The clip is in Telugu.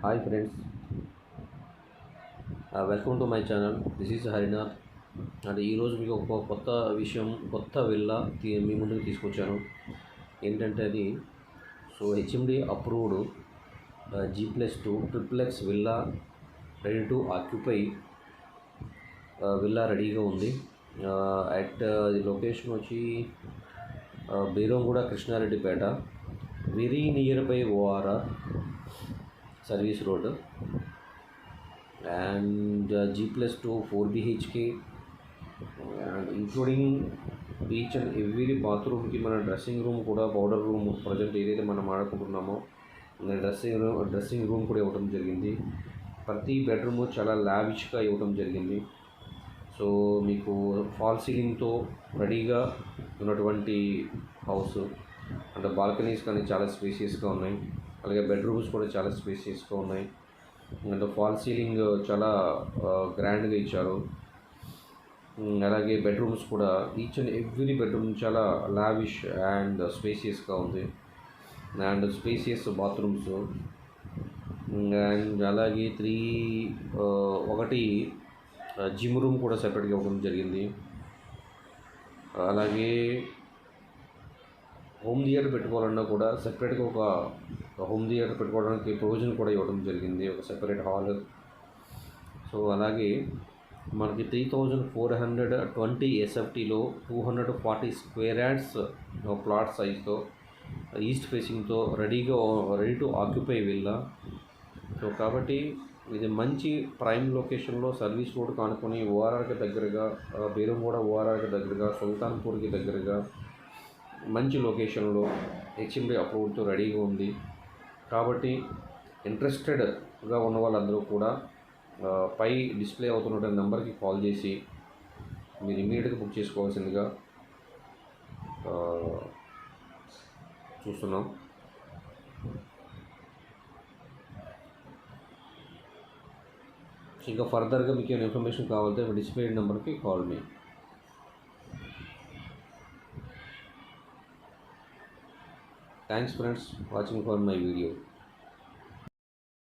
Hi friends, welcome to my channel. This is Harinath. And ఈరోజు మీకు ఒక కొత్త విల్లా మీ ముందుకు తీసుకొచ్చాను. ఏంటంటే అది HMD approved G+2 triplex villa, ready to occupy villa రెడీగా ఉంది. అట్ లొకేషన్ వచ్చి Beeramguda, Krishnareddypet, very near by ORR service road. And G+2 4 BHK, and including each and every బాత్రూమ్కి మన డ్రెస్సింగ్ రూమ్ కూడా, పౌడర్ రూమ్ ప్రజెంట్ ఏదైతే మనం ఆడుకుంటున్నామో డ్రెస్సింగ్ రూమ్ కూడా ఇవ్వడం జరిగింది. ప్రతి బెడ్రూమ్ చాలా లావిష్గా ఇవ్వడం జరిగింది. సో మీకు ఫాల్ సీలింగ్తో రెడీగా ఉన్నటువంటి హౌస్. అంటే బాల్కనీస్ కానీ చాలా స్పేసియస్గా ఉన్నాయి, అలాగే బెడ్రూమ్స్ కూడా చాలా స్పేసియస్గా ఉన్నాయి. అండ్ ఫాల్ సీలింగ్ చాలా గ్రాండ్గా ఇచ్చారు. అలాగే బెడ్రూమ్స్ కూడా ఈచ్ అండ్ ఎవ్రీ బెడ్రూమ్ చాలా లావిష్ అండ్ స్పేసియస్గా ఉంది. అండ్ స్పేసియస్ బాత్రూమ్స్, అండ్ అలాగే ఒకటి జిమ్ రూమ్ కూడా సెపరేట్గా ఇవ్వడం జరిగింది. అలాగే హోమ్ థియేటర్ పెట్టుకోవాలన్నా కూడా సెపరేట్గా ఒక హోమ్ థియేటర్ పెట్టుకోవడానికి ప్రొవిజన్ కూడా ఇవ్వడం జరిగింది, ఒక సెపరేట్ హాల్. సో అలాగే మనకి 3420 SFTలో 240 స్క్వేర్ యార్డ్స్ ప్లాట్ సైజ్తో, ఈస్ట్ ఫేసింగ్తో ready to occupy villa. So కాబట్టి ఇది మంచి ప్రైమ్ లొకేషన్లో, సర్వీస్ రోడ్ కానుకొని ORRకి దగ్గరగా, బీరంగూడ ORRకి దగ్గరగా, సుల్తాన్పూర్కి దగ్గరగా మంచి లొకేషన్లో హెచ్ఎండి అప్రూవ్డ్తో రెడీగా ఉంది. కాబట్టి ఇంట్రెస్టెడ్గా ఉన్న వాళ్ళందరూ కూడా పై డిస్ప్లే అవుతున్న నెంబర్కి కాల్ చేసి మీరు ఇమీడియట్గా బుక్ చేసుకోవాల్సిందిగా చూస్తున్నాం. ఇంకా ఫర్దర్గా మీకు ఏమైనా ఇన్ఫర్మేషన్ కావాలంటే డిస్ప్లే నెంబర్కి call me. Thanks friends watching for my video.